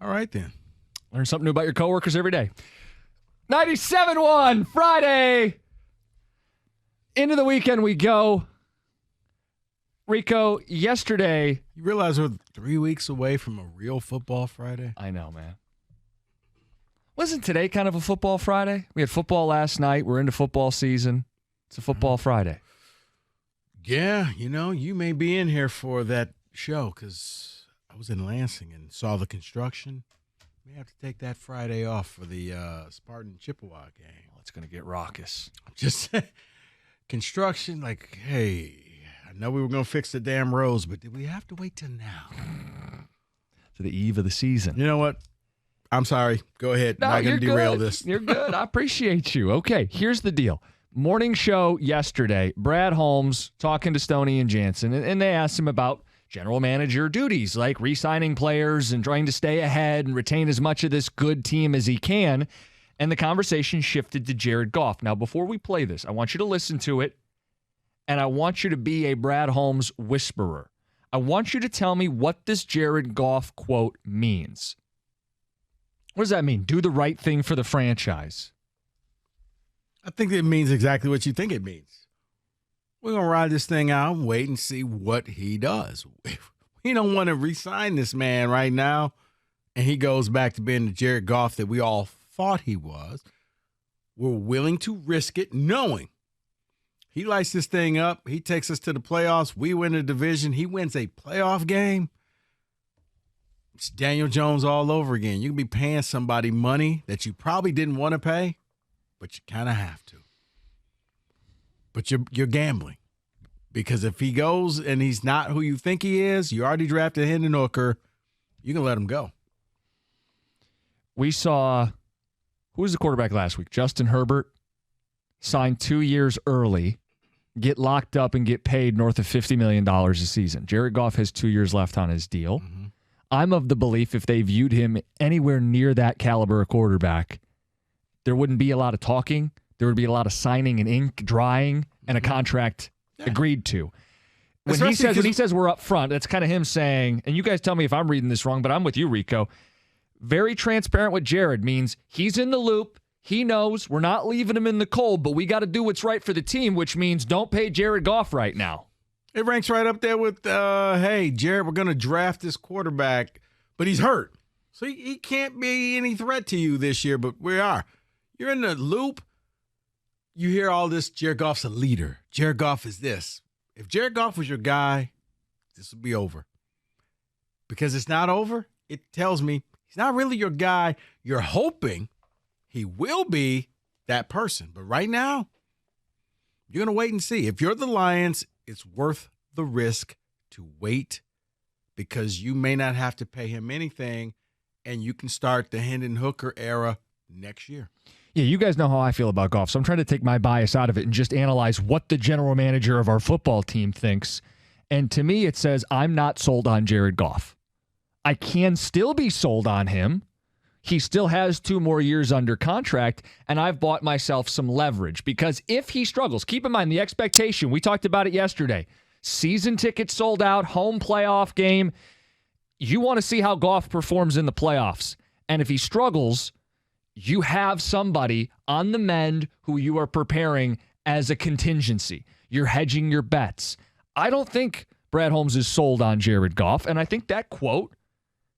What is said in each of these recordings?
All right, then. Learn something new about your coworkers every day. 97.1 Friday. Into the weekend we go. Rico, yesterday. You realize we're 3 weeks away from a real football Friday? I know, man. Wasn't today kind of a football Friday? We had football last night. We're into football season. It's a football Friday. Yeah, you may be in here for that show because I was in Lansing and saw the construction. May have to take that Friday off for the Spartan Chippewa game. Well, it's going to get raucous. Just construction, like, hey, I know we were going to fix the damn roads, but did we have to wait till now? To the eve of the season. You know what? I'm sorry. Go ahead. No, I'm not going to derail good. this. You're good. I appreciate you. Okay, here's the deal. Morning show yesterday, Brad Holmes talking to Stoney and Jansen, and they asked him about general manager duties, like re-signing players and trying to stay ahead and retain as much of this good team as he can. And the conversation shifted to Jared Goff. Now, before we play this, I want you to listen to it, and I want you to be a Brad Holmes whisperer. I want you to tell me what this Jared Goff quote means. What does that mean? Do the right thing for the franchise. I think it means exactly what you think it means. We're going to ride this thing out and wait and see what he does. We don't want to re-sign this man right now, and he goes back to being the Jared Goff that we all thought he was. We're willing to risk it knowing he lights this thing up. He takes us to the playoffs. We win the division. He wins a playoff game. It's Daniel Jones all over again. You can be paying somebody money that you probably didn't want to pay, but you kind of have to. But you're gambling. Because if he goes and he's not who you think he is, you already drafted Hendon Hooker, you can let him go. We saw, who was the quarterback last week? Justin Herbert signed 2 years early, get locked up and get paid north of $50 million a season. Jared Goff has 2 years left on his deal. Mm-hmm. I'm of the belief if they viewed him anywhere near that caliber of quarterback, there wouldn't be a lot of talking. There would be a lot of signing and ink drying and a contract agreed to. When he says we're up front, that's kind of him saying, and you guys tell me if I'm reading this wrong, but I'm with you, Rico. Very transparent with Jared means he's in the loop. He knows we're not leaving him in the cold, but we got to do what's right for the team, which means don't pay Jared Goff right now. It ranks right up there with, hey, Jared, we're going to draft this quarterback, but he's hurt. So he can't be any threat to you this year, but we are. You're in the loop. You hear all this, Jared Goff's a leader. Jared Goff is this. If Jared Goff was your guy, this would be over. Because it's not over, it tells me he's not really your guy. You're hoping he will be that person. But right now, you're going to wait and see. If you're the Lions, it's worth the risk to wait because you may not have to pay him anything, and you can start the Hendon Hooker era next year. Yeah, you guys know how I feel about Goff, so I'm trying to take my bias out of it and just analyze what the general manager of our football team thinks. And to me, it says I'm not sold on Jared Goff. I can still be sold on him. He still has 2 more years under contract, and I've bought myself some leverage because if he struggles, keep in mind the expectation, we talked about it yesterday, season tickets sold out, home playoff game. You want to see how Goff performs in the playoffs. And if he struggles, you have somebody on the mend who you are preparing as a contingency. You're hedging your bets. I don't think Brad Holmes is sold on Jared Goff, and I think that quote,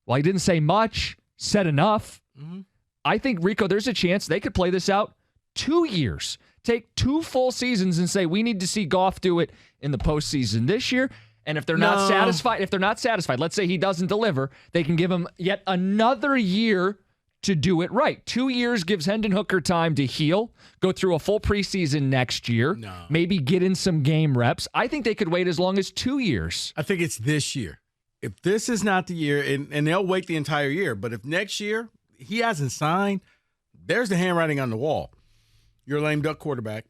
while he didn't say much, said enough. Mm-hmm. I think, Rico, there's a chance they could play this out 2 years. Take 2 full seasons and say we need to see Goff do it in the postseason this year. And if they're not satisfied, let's say he doesn't deliver, they can give him yet another year to do it right. 2 years gives Hendon Hooker time to heal, go through a full preseason next year, maybe get in some game reps. I think they could wait as long as 2 years. I think it's this year. If this is not the year, and they'll wait the entire year, but if next year he hasn't signed, there's the handwriting on the wall. You're a lame duck quarterback.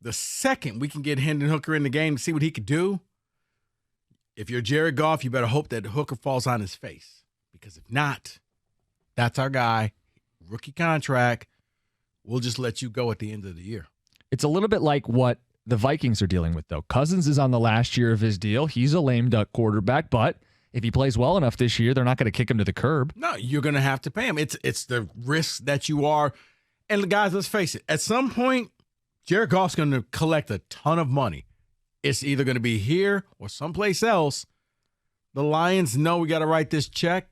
The second we can get Hendon Hooker in the game to see what he could do, if you're Jared Goff, you better hope that Hooker falls on his face. Because if not, that's our guy. Rookie contract. We'll just let you go at the end of the year. It's a little bit like what the Vikings are dealing with, though. Cousins is on the last year of his deal. He's a lame duck quarterback, but if he plays well enough this year, they're not going to kick him to the curb. No, you're going to have to pay him. It's the risk that you are. And guys, let's face it. At some point, Jared Goff's going to collect a ton of money. It's either going to be here or someplace else. The Lions know we got to write this check,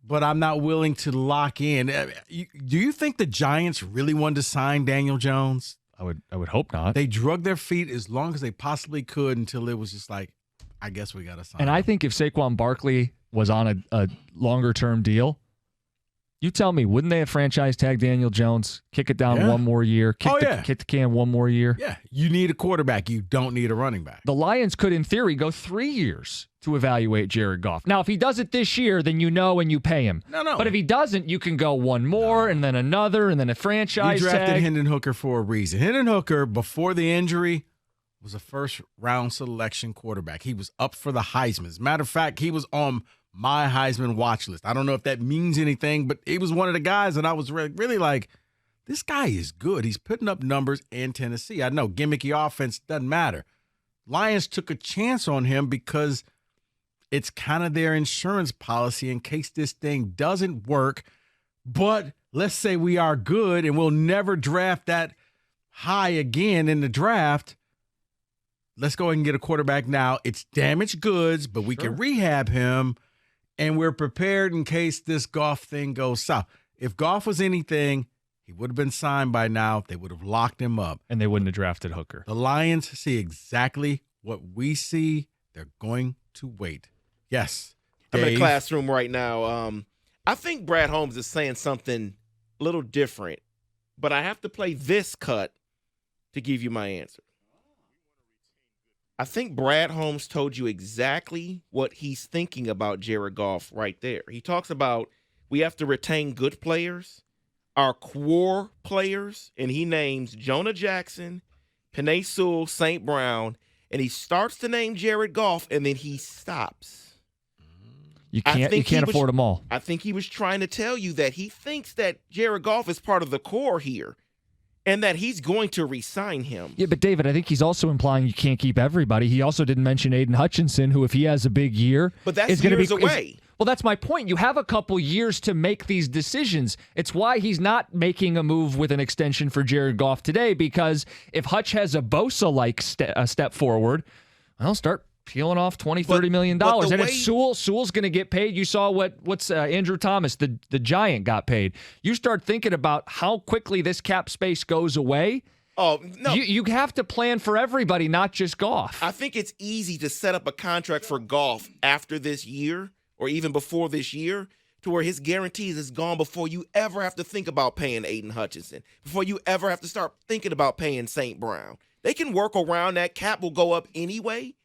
but I'm not willing to lock in. Do you think the Giants really wanted to sign Daniel Jones? I would hope not. They drug their feet as long as they possibly could until it was just like, I guess we got to sign And him. I think if Saquon Barkley was on a longer-term deal, you tell me, wouldn't they have franchise tagged Daniel Jones, kick it down one more year, kick the can one more year? Yeah, you need a quarterback. You don't need a running back. The Lions could, in theory, go 3 years to evaluate Jared Goff. Now, if he does it this year, then you know and you pay him. No. But if he doesn't, you can go one more and then another and then a franchise We drafted tag. Hendon Hooker for a reason. Hendon Hooker, before the injury, was a first-round selection quarterback. He was up for the Heisman. As a matter of fact, he was on my Heisman watch list. I don't know if that means anything, but he was one of the guys that I was really like, this guy is good. He's putting up numbers in Tennessee. I know gimmicky offense doesn't matter. Lions took a chance on him because it's kind of their insurance policy in case this thing doesn't work. But let's say we are good and we'll never draft that high again in the draft. Let's go ahead and get a quarterback now. It's damaged goods, but we can rehab him. And we're prepared in case this Goff thing goes south. If Goff was anything, he would have been signed by now. They would have locked him up. And they wouldn't have drafted Hooker. The Lions see exactly what we see. They're going to wait. Yes. I'm in Dave. a classroom right now. I think Brad Holmes is saying something a little different, but I have to play this cut to give you my answer. I think Brad Holmes told you exactly what he's thinking about Jared Goff right there. He talks about we have to retain good players, our core players, and he names Jonah Jackson, Penei Sewell, St. Brown, and he starts to name Jared Goff, and then he stops. You can't afford them all. I think he was trying to tell you that he thinks that Jared Goff is part of the core here and that he's going to re-sign him. Yeah, but David, I think he's also implying you can't keep everybody. He also didn't mention Aiden Hutchinson, who, if he has a big year, But that's is going to be years away. Well, that's my point. You have a couple years to make these decisions. It's why he's not making a move with an extension for Jared Goff today, because if Hutch has a Bosa-like step forward, I'll start peeling off $20-30 million. And if Sewell's going to get paid, you saw what's Andrew Thomas, the Giant, got paid. You start thinking about how quickly this cap space goes away. Oh, no. You have to plan for everybody, not just Goff. I think it's easy to set up a contract for Goff after this year or even before this year to where his guarantees is gone before you ever have to think about paying Aiden Hutchinson, before you ever have to start thinking about paying St. Brown. They can work around that. Cap will go up anyway.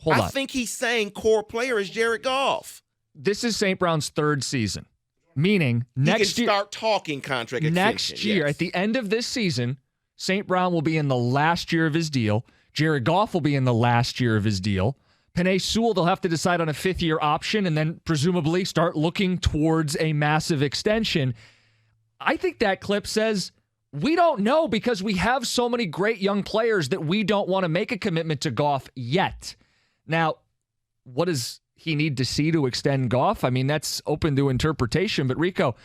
I think he's saying core player is Jared Goff. This is St. Brown's third season, meaning next year. Start talking contract extension. Next year, at the end of this season, St. Brown will be in the last year of his deal. Jared Goff will be in the last year of his deal. Penei Sewell, they'll have to decide on a fifth-year option and then presumably start looking towards a massive extension. I think that clip says we don't know because we have so many great young players that we don't want to make a commitment to Goff yet. Now, what does he need to see to extend Goff? I mean, that's open to interpretation. But Rico,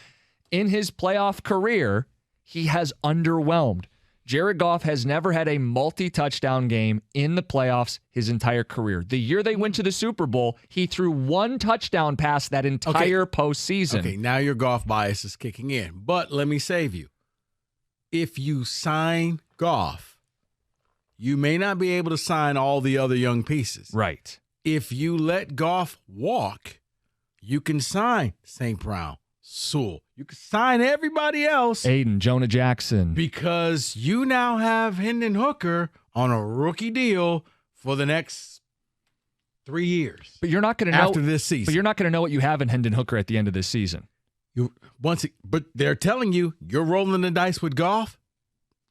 in his playoff career, he has underwhelmed. Jared Goff has never had a multi-touchdown game in the playoffs his entire career. The year they went to the Super Bowl, he threw one touchdown pass that entire postseason. Okay, now your Goff bias is kicking in. But let me save you. If you sign Goff, you may not be able to sign all the other young pieces. Right. If you let Goff walk, you can sign St. Brown, Sewell. You can sign everybody else. Aiden, Jonah Jackson. Because you now have Hendon Hooker on a rookie deal for the next 3 years. But you're not going to know after this season. But you're not going to know what you have in Hendon Hooker at the end of this season. But they're telling you you're rolling the dice with Goff.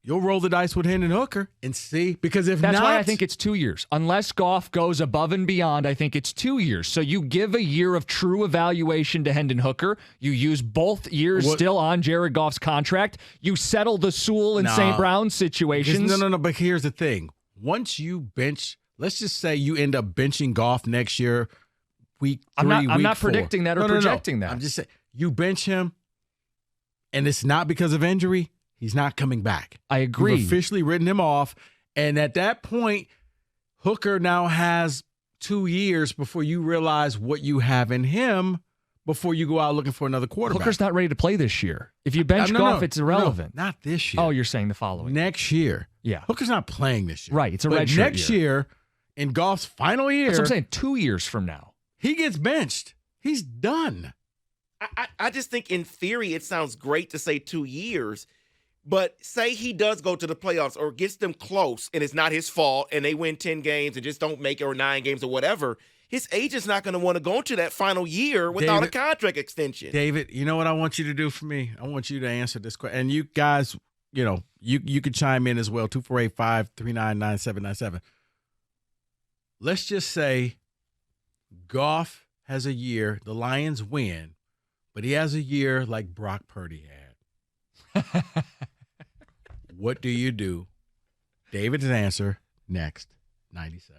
You'll roll the dice with Hendon Hooker and see. Because if That's why I think it's 2 years. Unless Goff goes above and beyond, I think it's 2 years. So you give a year of true evaluation to Hendon Hooker. You use both years still on Jared Goff's contract. You settle the Sewell and St. Brown situations. No. But here's the thing. Once you bench, let's just say you end up benching Goff next year week 3, I'm not week 4. predicting that or projecting that. I'm just saying, you bench him, and it's not because of injury. He's not coming back. I agree. You've officially written him off. And at that point, Hooker now has 2 years before you realize what you have in him before you go out looking for another quarterback. Hooker's not ready to play this year. If you bench Goff, it's irrelevant. No, not this year. Oh, you're saying the following. Next year. Yeah. Hooker's not playing this year. Right. It's a But red shirt next year, in Goff's final year, that's what I'm saying. 2 years from now. he gets benched. He's done. I just think in theory it sounds great to say 2 years, but say he does go to the playoffs or gets them close and it's not his fault and they win 10 games and just don't make it, or 9 games or whatever, his agent's not going to want to go into that final year without a contract extension. David, you know what I want you to do for me? I want you to answer this question. And you guys, you could chime in as well, 248-539-9797. Let's just say Goff has a year, the Lions win, but he has a year like Brock Purdy had. What do you do? David's answer next, 97.1.